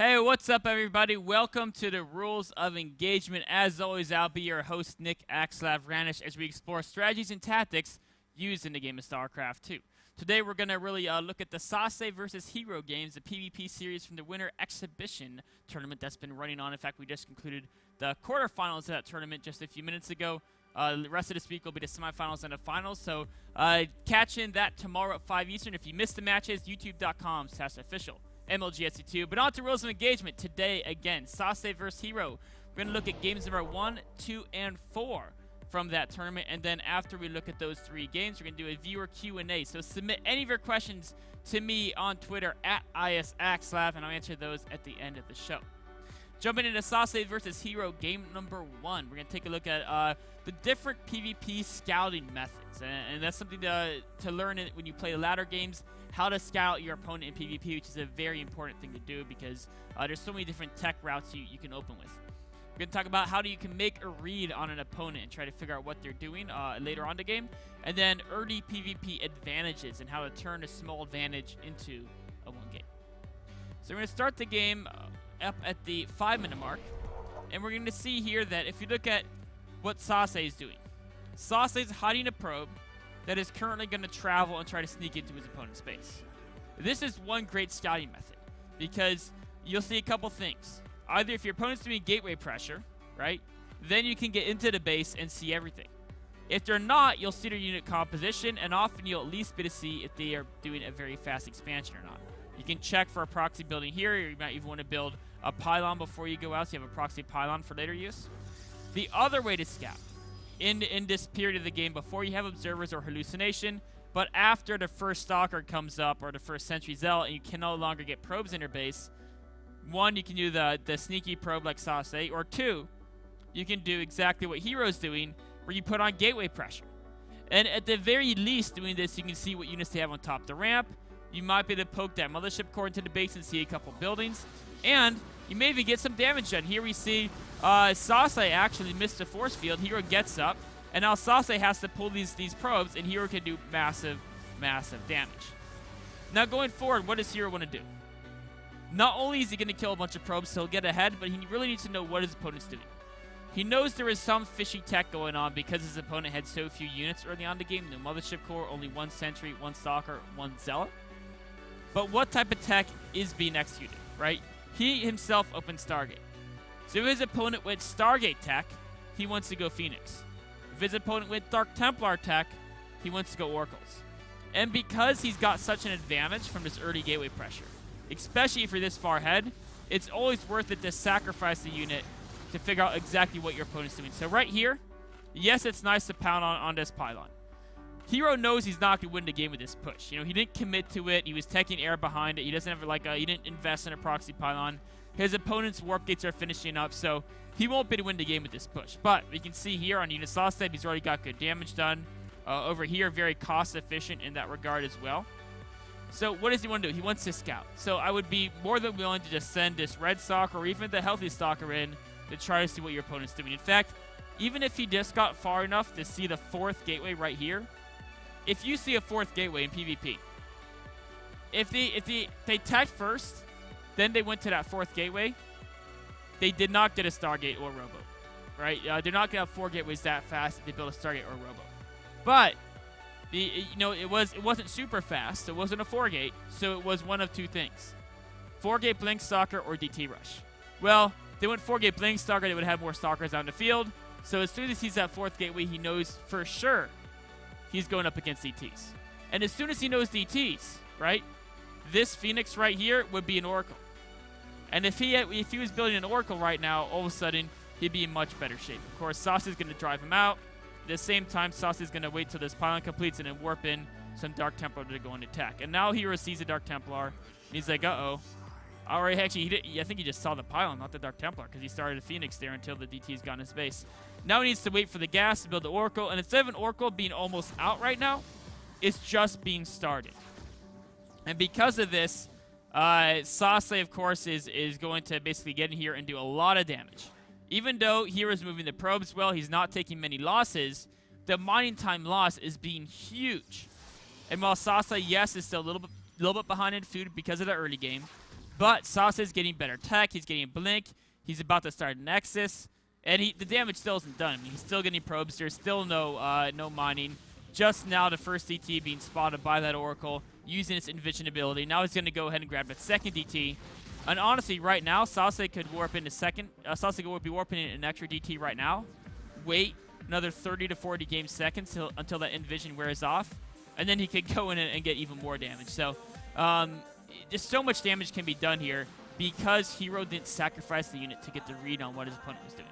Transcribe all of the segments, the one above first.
Hey, what's up, everybody? Welcome to the Rules of Engagement. As always, I'll be your host, Nick axslav ranish, as we explore strategies and tactics used in the game of Starcraft 2. Today, we're going to really look at the Sase versus herO games, the PvP series from the Winter Exhibition tournament that's been running on. In fact, we just concluded the quarterfinals of that tournament just a few minutes ago. The rest of this week will be the semifinals and the finals. So catch in that tomorrow at 5 Eastern. If you missed the matches, youtube.com/official. MLGSC2. But on to Rules of Engagement. Today, again, Sase versus herO. We're going to look at games number 1, 2, and 4 from that tournament. And then after we look at those 3 games, we're going to do a viewer Q&A. So submit any of your questions to me on Twitter at @ISAxslav, and I'll answer those at the end of the show. Jumping into Sase versus herO, game number 1. We're going to take a look at the different PvP scouting methods. And that's something to learn when you play the ladder games, how to scout your opponent in PvP, which is a very important thing to do because there's so many different tech routes you can open with. We're going to talk about how you can make a read on an opponent and try to figure out what they're doing later on the game. And then early PvP advantages and how to turn a small advantage into a win game. So we're going to start the game up at the 5-minute mark. And we're going to see here that if you look at what Sase is doing, Sase is hiding a probe that is currently going to travel and try to sneak into his opponent's base. This is one great scouting method because you'll see a couple things. Either if your opponent's doing gateway pressure, right, then you can get into the base and see everything. If they're not, you'll see their unit composition, and often you'll at least be able to see if they are doing a very fast expansion or not. You can check for a proxy building here, or you might even want to build a pylon before you go out so you have a proxy pylon for later use. The other way to scout in this period of the game, before you have observers or hallucination, but after the first stalker comes up or the first sentry zealot and you can no longer get probes in your base, 1, you can do the sneaky probe like Sase, or 2, you can do exactly what herO's doing, where you put on gateway pressure. And at the very least, doing this, you can see what units they have on top of the ramp. You might be able to poke that mothership core into the base and see a couple buildings, and you may even get some damage done. Here we see Sase actually missed a force field. herO gets up, and now Sase has to pull these probes, and herO can do massive, massive damage. Now going forward, what does herO want to do? Not only is he going to kill a bunch of probes, so he'll get ahead, but he really needs to know what his opponent's doing. He knows there is some fishy tech going on because his opponent had so few units early on in the game. No mothership core, only 1 sentry, 1 stalker, 1 zealot. But what type of tech is being executed, right? He himself opened Stargate. So if his opponent went Stargate tech, he wants to go Phoenix. If his opponent went Dark Templar tech, he wants to go Oracles. And because he's got such an advantage from this early gateway pressure, especially if you're this far ahead, it's always worth it to sacrifice the unit to figure out exactly what your opponent's doing. So right here, yes, it's nice to pound on this pylon. herO knows he's not going to win the game with this push. You know, he didn't commit to it. He was taking air behind it. He doesn't have he didn't invest in a proxy pylon. His opponent's warp gates are finishing up, so he won't be able to win the game with this push. But we can see here on unit Sase, he's already got good damage done. Over here, very cost efficient in that regard as well. So what does he want to do? He wants to scout. So I would be more than willing to just send this red stalker or even the healthy stalker in to try to see what your opponent's doing. In fact, even if he just got far enough to see the 4th gateway right here, if you see a 4th gateway in PvP, if they tagged first, then they went to that 4th gateway, they did not get a Stargate or Robo, right? They're not gonna have 4 gateways that fast if they build a Stargate or Robo. But it wasn't super fast. It wasn't a 4-gate, so it was one of 2 things: 4-gate blink stalker or DT rush. Well, they went 4-gate blink stalker, they would have more stalkers out in the field. So as soon as he sees that 4th gateway, he knows for sure he's going up against DTs. And as soon as he knows DTs, right, this Phoenix right here would be an Oracle. And if he was building an Oracle right now, all of a sudden, he'd be in much better shape. Of course, Sase is going to drive him out. At the same time, Sase is going to wait till this pylon completes and then warp in some Dark Templar to go and attack. And now herO sees a Dark Templar, and he's like, uh-oh. Or actually, I think he just saw the pylon, not the Dark Templar, because he started a Phoenix there until the DT's got in his base. Now he needs to wait for the gas to build the Oracle, and instead of an Oracle being almost out right now, it's just being started. And because of this, Sase, of course, is going to basically get in here and do a lot of damage. Even though herO's moving the probes well, he's not taking many losses, the mining time loss is being huge. And while Sase, yes, is still a little bit behind in food because of the early game, But Sase is getting better tech. He's getting Blink. He's about to start Nexus. And the damage still isn't done. I mean, he's still getting probes. There's still no mining. Just now, the first DT being spotted by that Oracle, using its Envision ability. Now he's going to go ahead and grab the second DT. And honestly, right now, Sase could warp into second. Sase could be warping in an extra DT right now. Wait another 30 to 40 game seconds until that Envision wears off. And then he could go in and get even more damage. So, just so much damage can be done here because herO didn't sacrifice the unit to get the read on what his opponent was doing.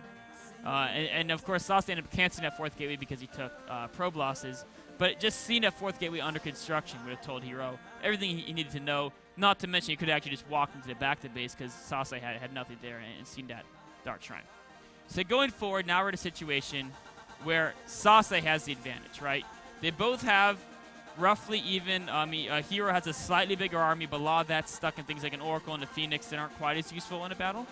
And of course, Sase ended up canceling that 4th gateway because he took probe losses. But just seeing that 4th gateway under construction would have told herO everything he needed to know. Not to mention, he could actually just walk into the back to base because Sase had nothing there and seen that Dark Shrine. So going forward, now we're in a situation where Sase has the advantage, right? They both have roughly even. herO has a slightly bigger army, but a lot of that's stuck in things like an Oracle and a Phoenix that aren't quite as useful in a battle.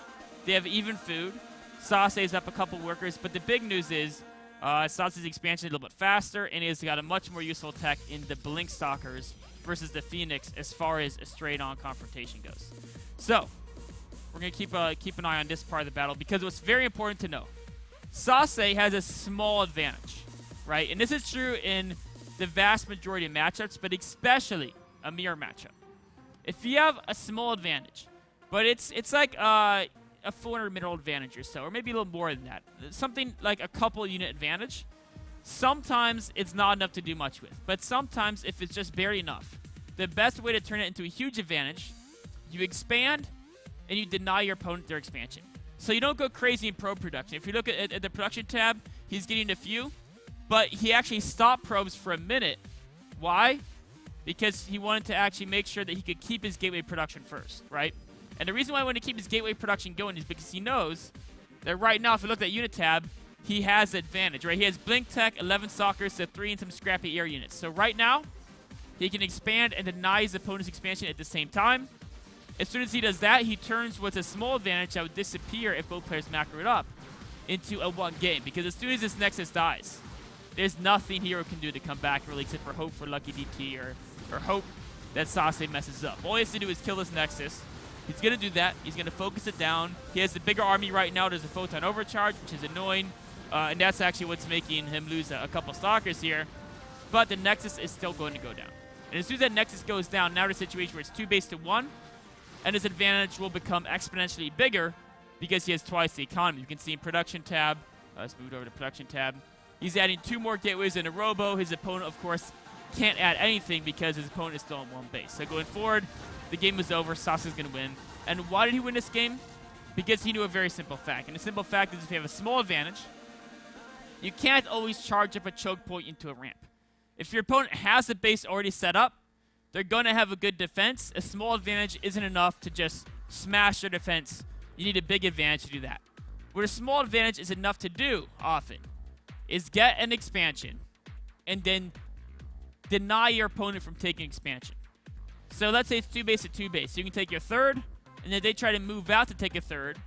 They have even food. Sase's up a couple workers, but the big news is Sase's expansion is a little bit faster, and he's got a much more useful tech in the Blink Stalkers versus the Phoenix as far as a straight-on confrontation goes. So, we're going to keep an eye on this part of the battle because what's very important to know, Sase has a small advantage, right? And this is true in the vast majority of matchups, but especially a mirror matchup. If you have a small advantage, but it's like a 400 mineral advantage or so, or maybe a little more than that. Something like a couple unit advantage. Sometimes it's not enough to do much with, but sometimes if it's just barely enough, the best way to turn it into a huge advantage, you expand and you deny your opponent their expansion. So you don't go crazy in probe production. If you look at the production tab, he's getting a few, but he actually stopped probes for a minute. Why? Because he wanted to actually make sure that he could keep his gateway production first, right? And the reason why I want to keep his gateway production going is because he knows that right now, if you look at that unit tab, he has the advantage, right? He has Blink Tech, 11 Stalkers, to 3 and some scrappy air units. So right now, he can expand and deny his opponent's expansion at the same time. As soon as he does that, he turns what's a small advantage that would disappear if both players macro it up into a 1 game. Because as soon as this Nexus dies, there's nothing herO can do to come back, really, except for hope for lucky DT or hope that Sase messes up. All he has to do is kill this Nexus. He's going to do that. He's going to focus it down. He has the bigger army right now. There's a Photon Overcharge, which is annoying. And that's actually what's making him lose a couple Stalkers here. But the Nexus is still going to go down. And as soon as that Nexus goes down, now we're in a situation where it's 2 base to 1. And his advantage will become exponentially bigger because he has twice the economy. You can see in Production tab. Let's move over to Production tab. He's adding 2 more gateways and a robo. His opponent, of course, can't add anything because his opponent is still on 1 base. So going forward, the game is over. Sase is going to win. And why did he win this game? Because he knew a very simple fact. And the simple fact is if you have a small advantage, you can't always charge up a choke point into a ramp. If your opponent has a base already set up, they're going to have a good defense. A small advantage isn't enough to just smash their defense. You need a big advantage to do that. What a small advantage is enough to do, often, is get an expansion and then deny your opponent from taking expansion. So let's say it's 2 base to 2 base. So you can take your 3rd, and then they try to move out to take a 3rd.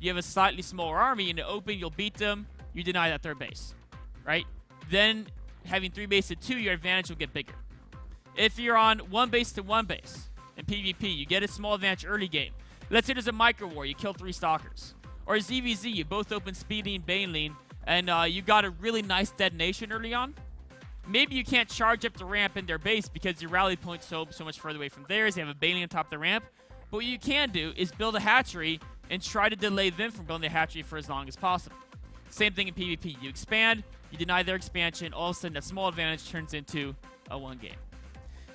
You have a slightly smaller army. In the open, you'll beat them. You deny that 3rd base, right? Then having 3 base to 2, your advantage will get bigger. If you're on 1 base to 1 base in PvP, you get a small advantage early game. Let's say there's a micro war, you kill 3 Stalkers. Or ZVZ, you both open Speeding, Baneling, and you got a really nice detonation early on. Maybe you can't charge up the ramp in their base because your rally point's so much further away from theirs. They have a Baneling on top of the ramp. But what you can do is build a hatchery and try to delay them from building the hatchery for as long as possible. Same thing in PvP. You expand, you deny their expansion, all of a sudden that small advantage turns into a 1 game.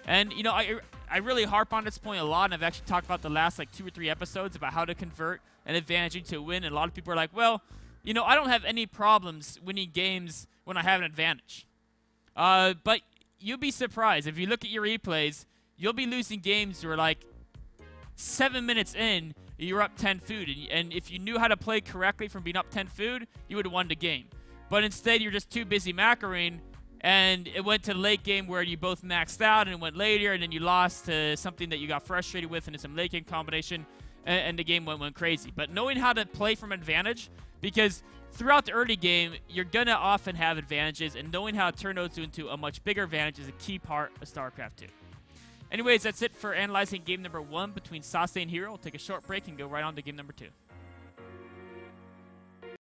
And, you know, I really harp on this point a lot, and I've actually talked about the last, like, 2 or 3 episodes about how to convert an advantage into a win, and a lot of people are like, well, you know, I don't have any problems winning games when I have an advantage. But you'll be surprised. If you look at your replays, you'll be losing games where, like, 7 minutes in, you're up 10 food, and if you knew how to play correctly from being up 10 food, you would have won the game. But instead, you're just too busy macroing, and it went to the late game where you both maxed out, and it went later, and then you lost to something that you got frustrated with into some late game combination, and the game went crazy. But knowing how to play from advantage, because throughout the early game, you're going to often have advantages, and knowing how to turn those into a much bigger advantage is a key part of StarCraft 2. Anyways, that's it for analyzing game number 1 between Sase and herO. We'll take a short break and go right on to game number 2.